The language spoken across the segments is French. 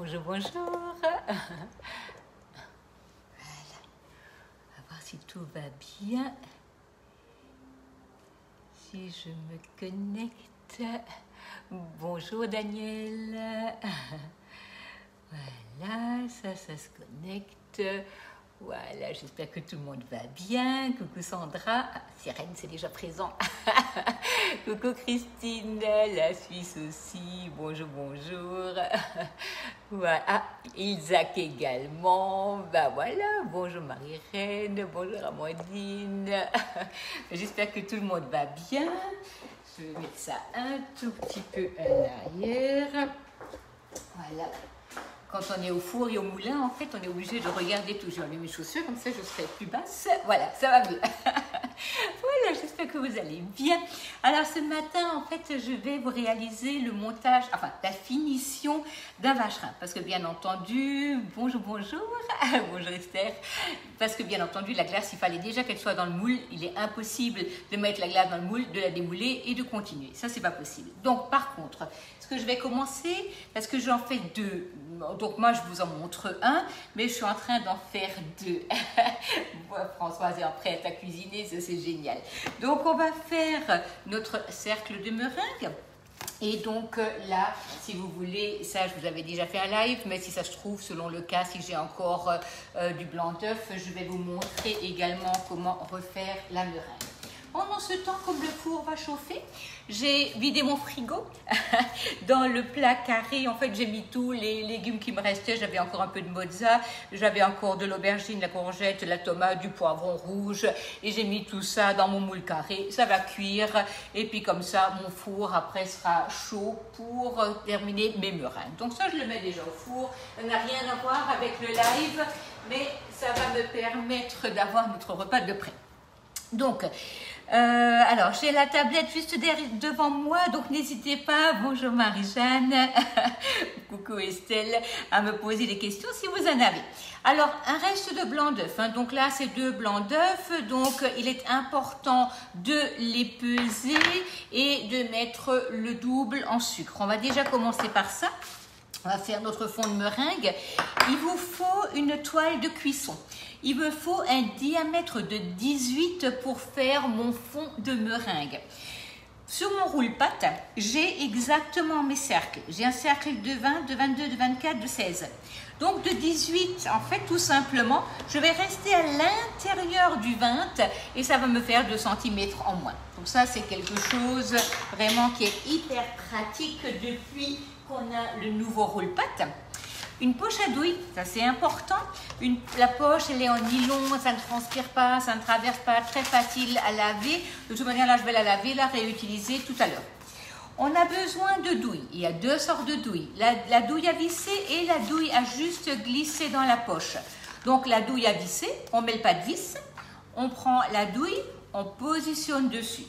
Bonjour, bonjour. Voilà. On va voir si tout va bien. Si je me connecte. Bonjour Daniel. Voilà, ça se connecte. Voilà, j'espère que tout le monde va bien. Coucou Sandra. Ah, Sirène, c'est déjà présent. Coucou Christine, la Suisse aussi. Bonjour, bonjour. Voilà. Ah, Isaac également. Ben voilà, bonjour Marie-Reine. Bonjour Amandine. J'espère que tout le monde va bien. Je vais mettre ça un tout petit peu en arrière. Voilà. Quand on est au four et au moulin, en fait, on est obligé de regarder toujours mes chaussures, comme ça je serai plus basse. Voilà, ça va mieux. Voilà, j'espère que vous allez bien. Alors ce matin, en fait, je vais vous réaliser le montage, enfin la finition d'un vacherin. Parce que bien entendu, bonjour, bonjour Esther. Parce que bien entendu, la glace, il fallait déjà qu'elle soit dans le moule. Il est impossible de mettre la glace dans le moule, de la démouler et de continuer. Ça, c'est pas possible. Donc par contre, ce que je vais commencer, parce que j'en fais deux. Donc moi, je vous en montre un, mais je suis en train d'en faire deux. Françoise est prête à cuisiner, ça c'est génial. Donc on va faire notre cercle de meringue. Et donc là, si vous voulez, ça je vous avais déjà fait un live, mais si ça se trouve, selon le cas, si j'ai encore du blanc d'œuf, je vais vous montrer également comment refaire la meringue. Pendant ce temps, comme le four va chauffer, j'ai vidé mon frigo. Dans le plat carré, en fait, j'ai mis tous les légumes qui me restaient. J'avais encore un peu de mozza, j'avais encore de l'aubergine, la courgette, la tomate, du poivron rouge. Et j'ai mis tout ça dans mon moule carré. Ça va cuire. Et puis comme ça, mon four après sera chaud pour terminer mes meringues. Donc ça, je le mets déjà au four. Ça n'a rien à voir avec le live, mais ça va me permettre d'avoir notre repas de près. Donc, alors, j'ai la tablette juste devant moi, donc n'hésitez pas, bonjour Marie-Jeanne, coucou Estelle, à me poser des questions si vous en avez. Alors, un reste de blanc d'œuf, hein, donc là c'est 2 blancs d'œuf, donc il est important de les peser et de mettre le double en sucre. On va déjà commencer par ça. On va faire notre fond de meringue. Il vous faut une toile de cuisson. Il me faut un diamètre de 18 pour faire mon fond de meringue. Sur mon roule-pâte, j'ai exactement mes cercles. J'ai un cercle de 20, de 22, de 24, de 16. Donc de 18, en fait, tout simplement, je vais rester à l'intérieur du 20 et ça va me faire 2 cm en moins. Donc ça, c'est quelque chose vraiment qui est hyper pratique depuis qu'on a le nouveau roule-pâte. Une poche à douille, ça c'est important. La poche, elle est en nylon, ça ne transpire pas, ça ne traverse pas, très facile à laver. De toute manière, là, je vais la laver, la réutiliser tout à l'heure. On a besoin de douille. Il y a 2 sortes de douille. La douille à visser et la douille à juste glisser dans la poche. Donc, la douille à visser, on met le pas de vis, on prend la douille, on positionne dessus.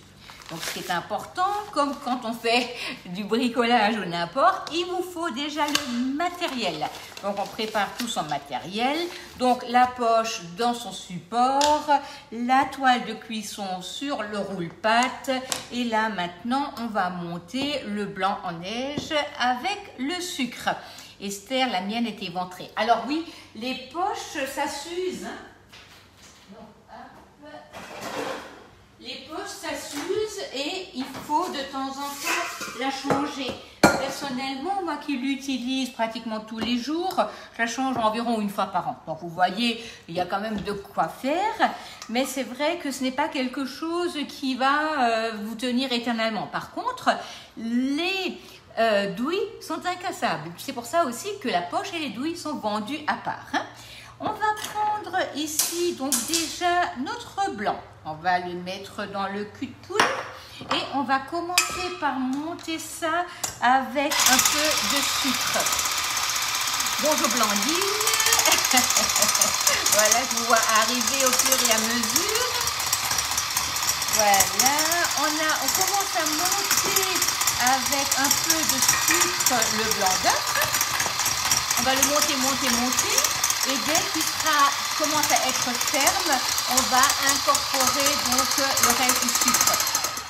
Donc, ce qui est important, comme quand on fait du bricolage ou n'importe, il vous faut déjà le matériel. Donc, on prépare tout son matériel. Donc, la poche dans son support, la toile de cuisson sur le roule-pâte. Et là, maintenant, on va monter le blanc en neige avec le sucre. Esther, la mienne est éventrée. Alors oui, les poches, ça s'use. Les poches, ça s'use et il faut de temps en temps la changer. Personnellement, moi qui l'utilise pratiquement tous les jours, je la change environ 1 fois par an. Donc vous voyez, il y a quand même de quoi faire. Mais c'est vrai que ce n'est pas quelque chose qui va vous tenir éternellement. Par contre, les douilles sont incassables. C'est pour ça aussi que la poche et les douilles sont vendues à part. Hein. On va prendre ici donc déjà notre blanc. On va le mettre dans le cul de poule et on va commencer par monter ça avec un peu de sucre. Bonjour Blandine. Voilà, je vous vois arriver au fur et à mesure. Voilà, on commence à monter avec un peu de sucre le blanc d'œuf. On va le monter. Et dès qu'il commence à être ferme, on va incorporer donc le reste du sucre.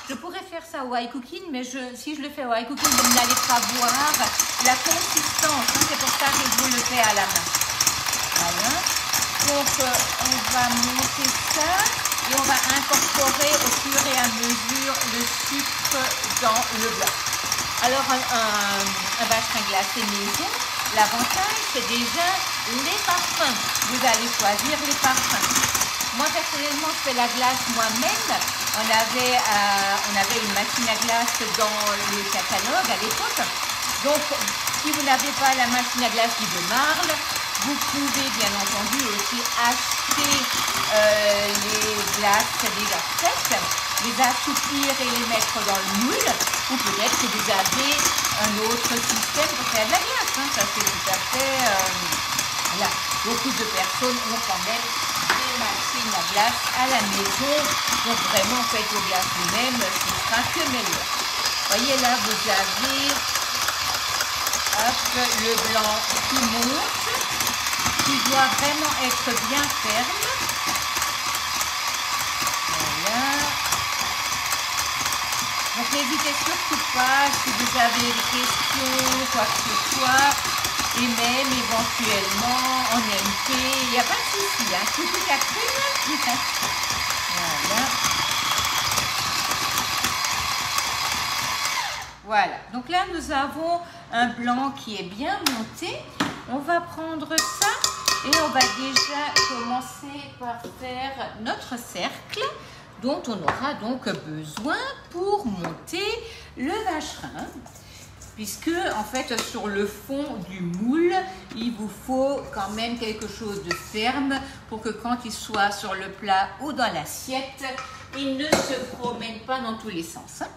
Je pourrais faire ça au high cooking, mais si je le fais au high cooking, vous n'allez pas voir la consistance. Hein, c'est pour ça que je vous le fais à la main. Voilà. Donc, on va monter ça et on va incorporer au fur et à mesure le sucre dans le blanc. Alors, un vacherin glacé maison, l'avantage, c'est déjà les parfums. Vous allez choisir les parfums. Moi, personnellement, je fais la glace moi-même. On avait une machine à glace dans le catalogue à l'époque. Donc, si vous n'avez pas la machine à glace qui démarre, vous pouvez bien entendu aussi acheter les glaces déjà faites, les assouplir et les mettre dans le moule. Ou peut-être que vous avez un autre système pour faire de la glace. Hein. Ça, c'est tout à fait... Voilà. Beaucoup de personnes ont quand même des machines à glace à la maison. Donc vraiment, faites vos glaces vous-même, ce ne sera que meilleur. Voyez là, vous avez le blanc qui monte, qui doit vraiment être bien ferme. Voilà. Donc n'hésitez surtout pas si vous avez des questions, quoi que ce soit. Et même éventuellement en MP, il n'y a pas de souci, hein. Coucou Catherine. Voilà. Voilà, donc là nous avons un blanc qui est bien monté. On va prendre ça et on va déjà commencer par faire notre cercle dont on aura donc besoin pour monter le vacherin. Puisque, en fait, sur le fond du moule, il vous faut quand même quelque chose de ferme pour que quand il soit sur le plat ou dans l'assiette, il ne se promène pas dans tous les sens. Hein.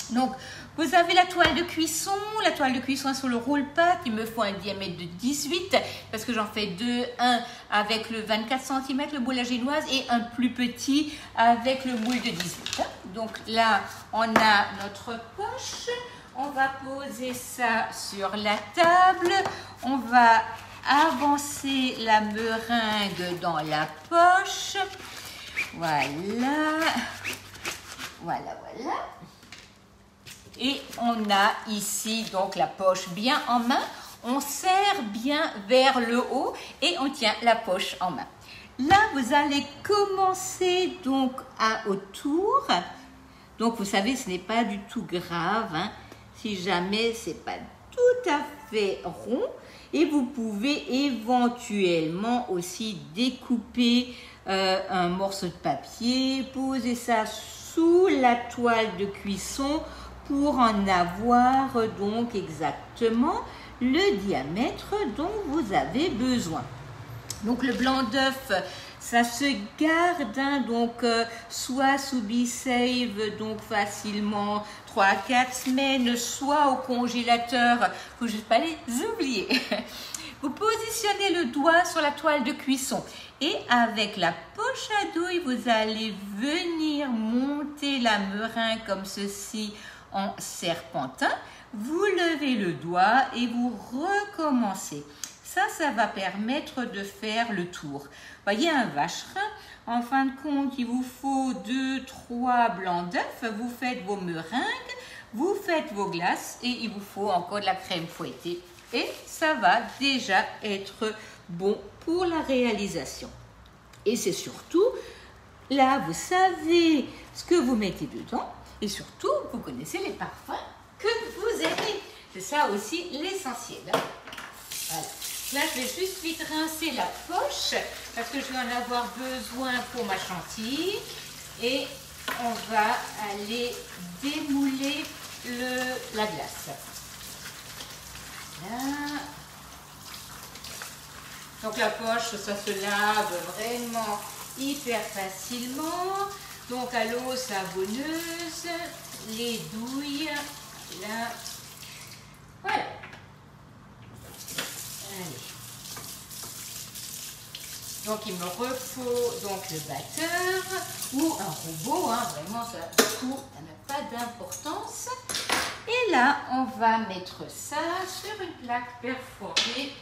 Donc, vous avez la toile de cuisson. La toile de cuisson est sur le roule-pâte. Il me faut un diamètre de 18 parce que j'en fais deux. Un avec le 24 cm, le moule à génoise, et un plus petit avec le moule de 18. Hein. Donc là, on a notre poche. On va poser ça sur la table. On va avancer la meringue dans la poche. Voilà. Voilà, voilà. Et on a ici donc la poche bien en main. On serre bien vers le haut et on tient la poche en main. Là, vous allez commencer donc à autour. Donc, vous savez, ce n'est pas du tout grave, hein. Si jamais c'est pas tout à fait rond, et vous pouvez éventuellement aussi découper un morceau de papier, poser ça sous la toile de cuisson pour en avoir donc exactement le diamètre dont vous avez besoin. Donc le blanc d'œuf, ça se garde, hein, donc soit sous Be-Save, donc facilement 3 à 4 semaines, soit au congélateur, il ne faut juste pas les oublier. Vous positionnez le doigt sur la toile de cuisson et avec la poche à douille, vous allez venir monter la meringue comme ceci en serpentin. Vous levez le doigt et vous recommencez. Ça va permettre de faire le tour. Voyez, un vacherin, en fin de compte, il vous faut 2-3 blancs d'œufs. Vous faites vos meringues, vous faites vos glaces et il vous faut encore de la crème fouettée. Et ça va déjà être bon pour la réalisation. Et c'est surtout, là, vous savez ce que vous mettez dedans et surtout, vous connaissez les parfums que vous aimez. C'est ça aussi l'essentiel. Voilà. Là, je vais juste vite rincer la poche parce que je vais en avoir besoin pour ma chantilly. Et on va aller démouler la glace. Voilà. Donc la poche, ça se lave vraiment hyper facilement. Donc à l'eau savonneuse, les douilles, là. Voilà. Allez. Donc il me refaut donc le batteur ou un robot, hein, vraiment ça n'a pas d'importance. Et là on va mettre ça sur une plaque perforée.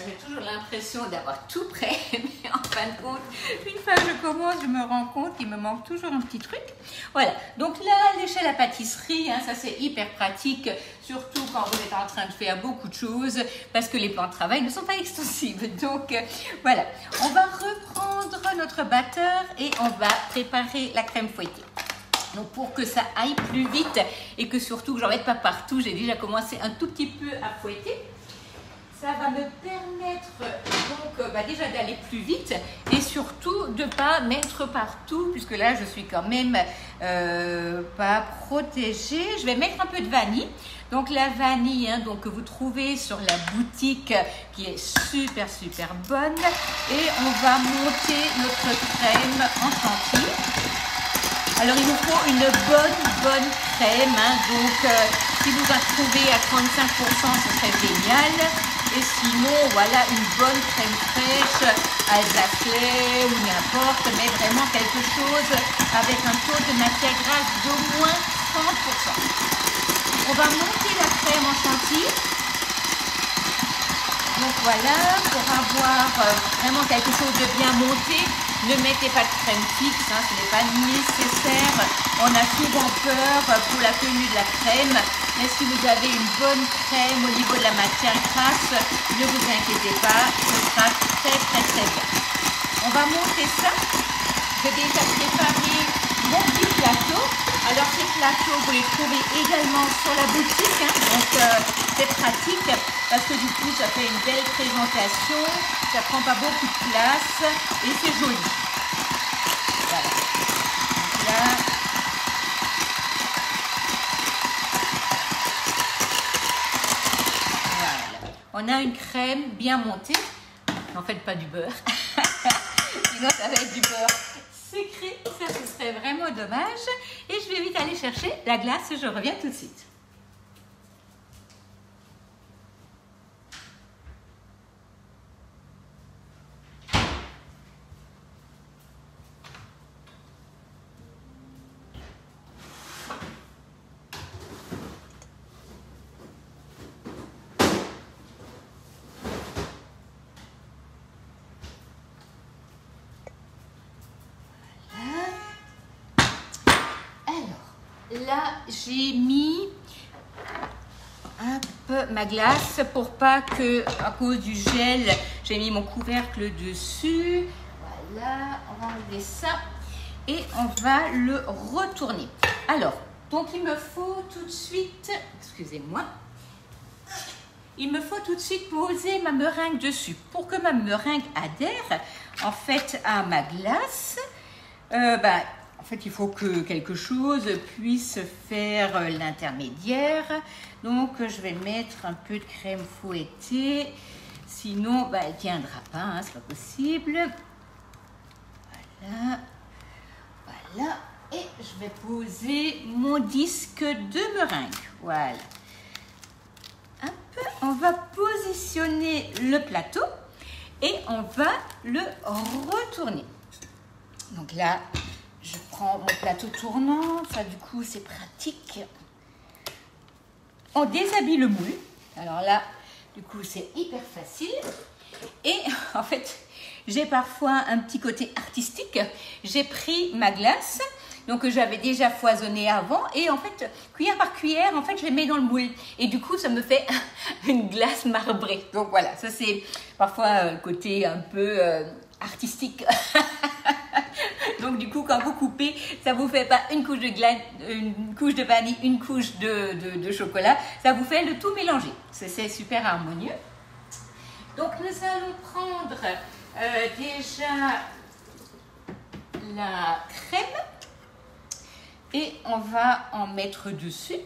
j'ai toujours l'impression d'avoir tout prêt, mais en fin de compte, une fois que je commence, je me rends compte qu'il me manque toujours un petit truc. Voilà, donc là, l'échelle à pâtisserie, hein, ça c'est hyper pratique, surtout quand vous êtes en train de faire beaucoup de choses, parce que les plans de travail ne sont pas extensibles. Donc voilà, on va reprendre notre batteur et on va préparer la crème fouettée. Donc pour que ça aille plus vite et que surtout que j'en mette pas partout, j'ai déjà commencé un tout petit peu à fouetter. Ça va me permettre donc déjà d'aller plus vite et surtout de ne pas mettre partout, puisque là je suis quand même pas protégée. Je vais mettre un peu de vanille. Donc la vanille hein, donc, que vous trouvez sur la boutique qui est super bonne. Et on va monter notre crème en chantilly. Alors il nous faut une bonne crème, hein. Donc si vous en trouvez à 35%, ce serait génial. Et sinon, voilà une bonne crème fraîche, alsace ou n'importe, mais vraiment quelque chose avec un taux de matière grasse d'au moins 30%. On va monter la crème en chantilly. Donc voilà, pour avoir vraiment quelque chose de bien monté, ne mettez pas de crème fixe, hein, ce n'est pas nécessaire. On a souvent peur pour la tenue de la crème, mais si vous avez une bonne crème au niveau de la matière grasse, ne vous inquiétez pas, ce sera très bien. On va monter ça. J'ai déjà préparé mon petit plateau. Alors ces plateaux, vous les trouvez également sur la boutique, hein, donc c'est pratique parce que du coup ça fait une belle présentation, ça prend pas beaucoup de place et c'est joli. Voilà. Donc là, voilà. On a une crème bien montée. N'en faites pas du beurre, sinon ça va être du beurre sucré, ça ce serait vraiment dommage. Et je vais vite aller chercher la glace, je reviens tout de suite. Là, j'ai mis un peu ma glace pour pas que, à cause du gel, j'ai mis mon couvercle dessus. Voilà, on va enlever ça et on va le retourner. Alors, donc il me faut tout de suite, excusez-moi, il me faut tout de suite poser ma meringue dessus. Pour que ma meringue adhère en fait à ma glace, en fait, il faut que quelque chose puisse faire l'intermédiaire. Donc, je vais mettre un peu de crème fouettée. Sinon, elle ne tiendra pas, hein, c'est pas possible. Voilà. Voilà. Et je vais poser mon disque de meringue. Voilà. Un peu, on va positionner le plateau et on va le retourner. Donc là, je prends mon plateau tournant, ça du coup c'est pratique. On déshabille le moule. Alors là, du coup c'est hyper facile. Et en fait, j'ai parfois un petit côté artistique. J'ai pris ma glace, donc j'avais déjà foisonné avant. Et en fait, cuillère par cuillère, en fait je les mets dans le moule. Et du coup ça me fait une glace marbrée. Donc voilà, ça c'est parfois un côté un peu artistique. Donc du coup, quand vous coupez, ça vous fait pas une couche de glace, une couche de vanille, une couche de chocolat. Ça vous fait le tout mélangé. C'est super harmonieux. Donc nous allons prendre déjà la crème et on va en mettre dessus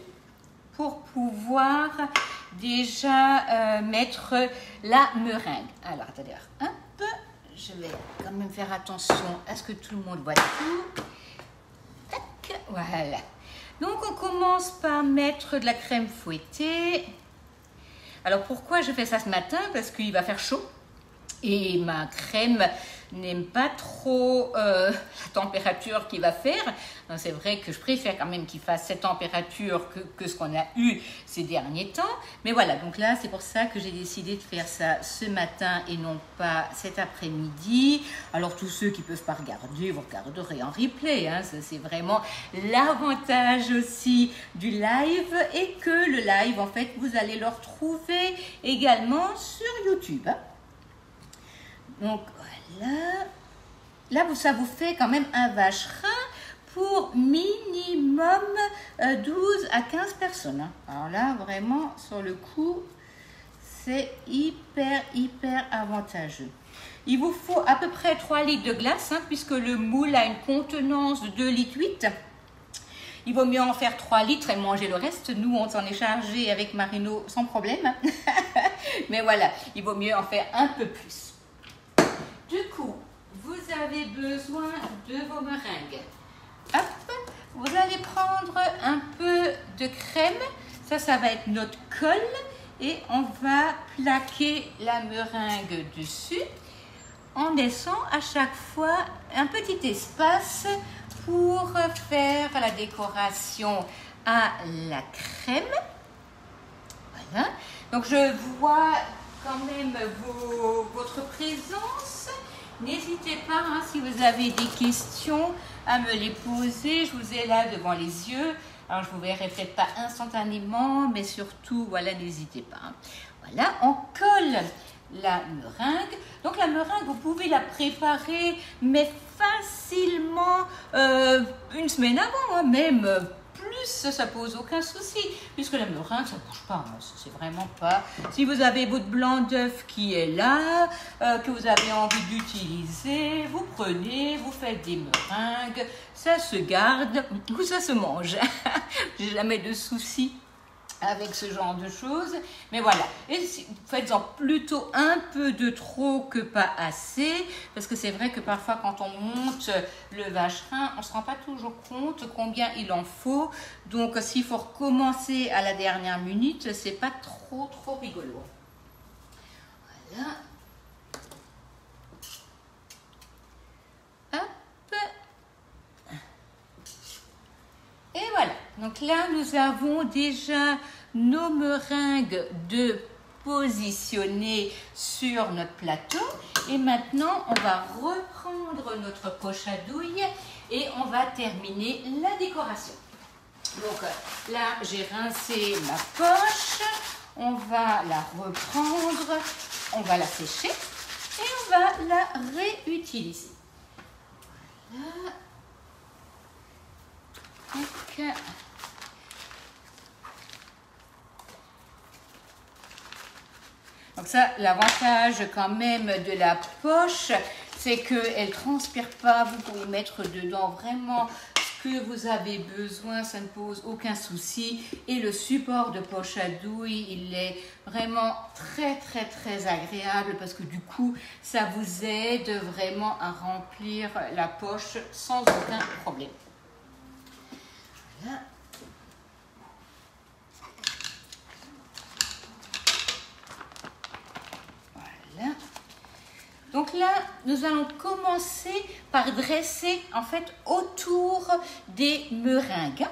pour pouvoir déjà mettre la meringue. Alors attendez, un peu. Je vais quand même faire attention à ce que tout le monde voit tout. Tac, voilà. Donc, on commence par mettre de la crème fouettée. Alors, pourquoi je fais ça ce matin? Parce qu'il va faire chaud. Et ma crème n'aime pas trop la température qu'il va faire. C'est vrai que je préfère quand même qu'il fasse cette température que ce qu'on a eu ces derniers temps. Mais voilà, donc là, c'est pour ça que j'ai décidé de faire ça ce matin et non pas cet après-midi. Alors, tous ceux qui ne peuvent pas regarder, vous regarderez en replay. Hein. C'est vraiment l'avantage aussi du live et que le live, en fait, vous allez le retrouver également sur YouTube. Donc, voilà. Là, ça vous fait quand même un vacherin pour minimum 12 à 15 personnes. Hein. Alors là, vraiment, sur le coup, c'est hyper avantageux. Il vous faut à peu près 3 litres de glace, hein, puisque le moule a une contenance de 2,8 litres. Il vaut mieux en faire 3 litres et manger le reste. Nous, on s'en est chargé avec Marino sans problème. Mais voilà, il vaut mieux en faire un peu plus. Du coup, vous avez besoin de vos meringues. Hop, vous allez prendre un peu de crème. Ça va être notre colle. Et on va plaquer la meringue dessus en laissant à chaque fois un petit espace pour faire la décoration à la crème. Voilà. Donc, je vois quand même votre présence. N'hésitez pas, hein, si vous avez des questions, à me les poser. Je vous ai là devant les yeux. Alors, je ne vous verrai peut-être pas instantanément, mais surtout, voilà, n'hésitez pas. Hein. Voilà, on colle la meringue. Donc, la meringue, vous pouvez la préparer, mais facilement une semaine avant, hein, même plus, ça pose aucun souci, puisque la meringue, ça ne bouge pas. Hein, c'est vraiment pas. Si vous avez votre blanc d'œuf qui est là, que vous avez envie d'utiliser, vous prenez, vous faites des meringues, ça se garde ou ça se mange. J'ai jamais de soucis avec ce genre de choses, mais voilà, et faites-en plutôt un peu de trop que pas assez, parce que c'est vrai que parfois quand on monte le vacherin, on ne se rend pas toujours compte combien il en faut, donc s'il faut recommencer à la dernière minute, c'est pas trop rigolo. Voilà. Et voilà, donc là nous avons déjà nos meringues de positionner sur notre plateau. Et maintenant, on va reprendre notre poche à douille et on va terminer la décoration. Donc là, j'ai rincé ma poche, on va la reprendre, on va la sécher et on va la réutiliser. Voilà. Donc ça, l'avantage quand même de la poche, c'est qu'elle ne transpire pas. Vous pouvez mettre dedans vraiment ce que vous avez besoin, ça ne pose aucun souci. Et le support de poche à douille, il est vraiment très agréable parce que du coup, ça vous aide vraiment à remplir la poche sans aucun problème. Voilà. Voilà. Donc là, nous allons commencer par dresser en fait autour des meringues.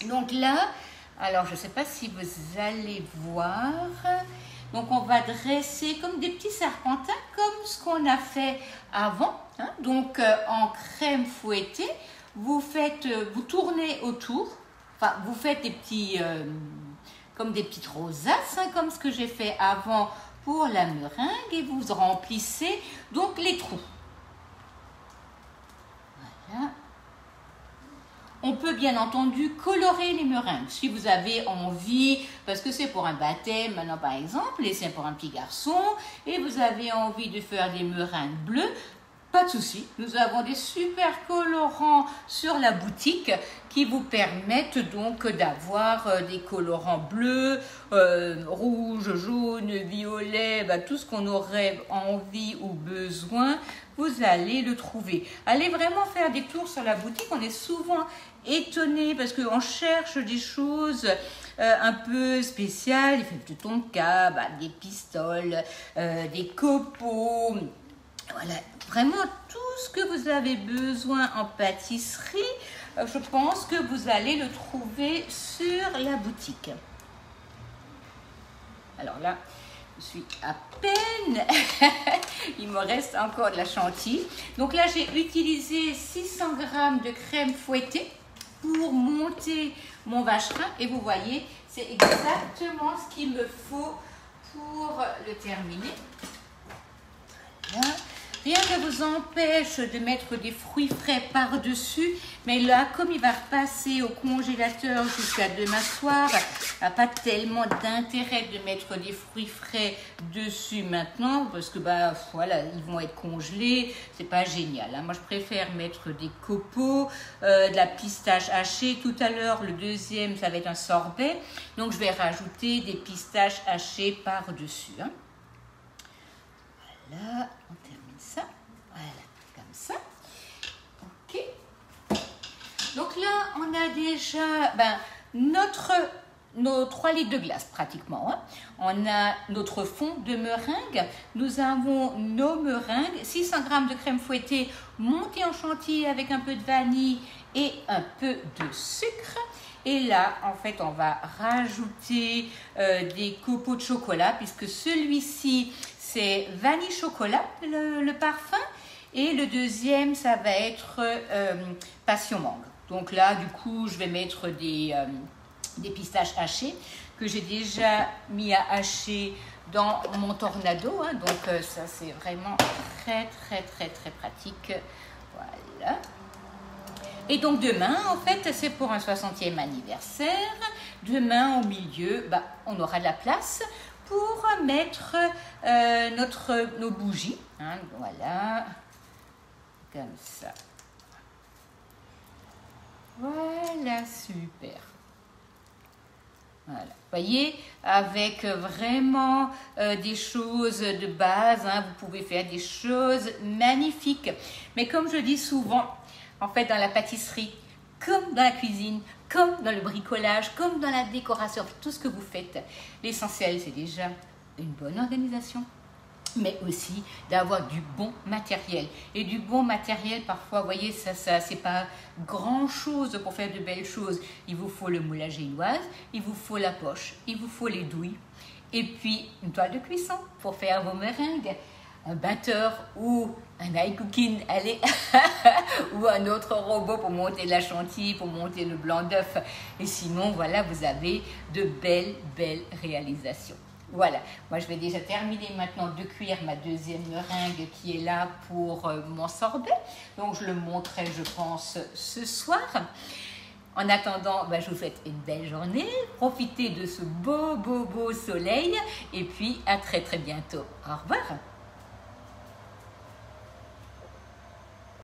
Donc là, alors je ne sais pas si vous allez voir. Donc on va dresser comme des petits serpentins, comme ce qu'on a fait avant. Hein. Donc en crème fouettée. Vous tournez autour, enfin vous faites des petits, comme des petites rosaces, hein, comme ce que j'ai fait avant pour la meringue, et vous remplissez donc les trous. Voilà. On peut bien entendu colorer les meringues si vous avez envie, parce que c'est pour un baptême maintenant par exemple, et c'est pour un petit garçon, et vous avez envie de faire des meringues bleues. Pas de souci, nous avons des super colorants sur la boutique qui vous permettent donc d'avoir des colorants bleus, rouge, jaune, violet, tout ce qu'on aurait envie ou besoin, vous allez le trouver. Allez vraiment faire des tours sur la boutique, on est souvent étonné parce qu'on cherche des choses un peu spéciales, des feuilles de tonka, des pistoles, des copeaux. Voilà, vraiment tout ce que vous avez besoin en pâtisserie, je pense que vous allez le trouver sur la boutique. Alors là, je suis à peine, il me reste encore de la chantilly. Donc là, j'ai utilisé 600 g de crème fouettée pour monter mon vacherin. Et vous voyez, c'est exactement ce qu'il me faut pour le terminer. Voilà. Rien ne vous empêche de mettre des fruits frais par-dessus, mais là, comme il va repasser au congélateur jusqu'à demain soir, il n'y a pas tellement d'intérêt de mettre des fruits frais dessus maintenant, parce que voilà, ils vont être congelés, c'est pas génial. Hein. Moi, je préfère mettre des copeaux, de la pistache hachée. Tout à l'heure, le deuxième, ça va être un sorbet, donc je vais rajouter des pistaches hachées par-dessus. Hein. Voilà, on termine ça. Voilà, comme ça. Ok. Donc là, on a déjà nos 3 litres de glace pratiquement. Hein. On a notre fond de meringue. Nous avons nos meringues. 600 g de crème fouettée montée en chantilly avec un peu de vanille et un peu de sucre. Et là, en fait, on va rajouter des copeaux de chocolat puisque celui-ci, c'est vanille chocolat, le parfum. Et le deuxième, ça va être passion mangue. Donc là, du coup, je vais mettre des pistaches hachées que j'ai déjà mis à hacher dans mon tornado. Hein. Donc ça, c'est vraiment très pratique. Voilà. Et donc demain, en fait, c'est pour un 60e anniversaire. Demain, au milieu, on aura de la place pour mettre nos bougies. Hein, voilà, comme ça. Voilà, super. Voilà. Vous voyez, avec vraiment des choses de base, hein, vous pouvez faire des choses magnifiques. Mais comme je dis souvent, en fait, dans la pâtisserie, comme dans la cuisine, comme dans le bricolage, comme dans la décoration, tout ce que vous faites, l'essentiel, c'est déjà une bonne organisation, mais aussi d'avoir du bon matériel. Et du bon matériel, parfois, vous voyez, ça c'est pas grand-chose pour faire de belles choses. Il vous faut le moule à génoise, il vous faut la poche, il vous faut les douilles, et puis une toile de cuisson pour faire vos meringues, un batteur ou un iCooking, allez, ou un autre robot pour monter la chantilly, pour monter le blanc d'œuf. Et sinon, voilà, vous avez de belles réalisations. Voilà, moi je vais déjà terminer maintenant de cuire ma deuxième meringue qui est là pour mon sorbet. Donc je le montrerai, je pense, ce soir. En attendant, je vous souhaite une belle journée. Profitez de ce beau soleil et puis à très bientôt. Au revoir.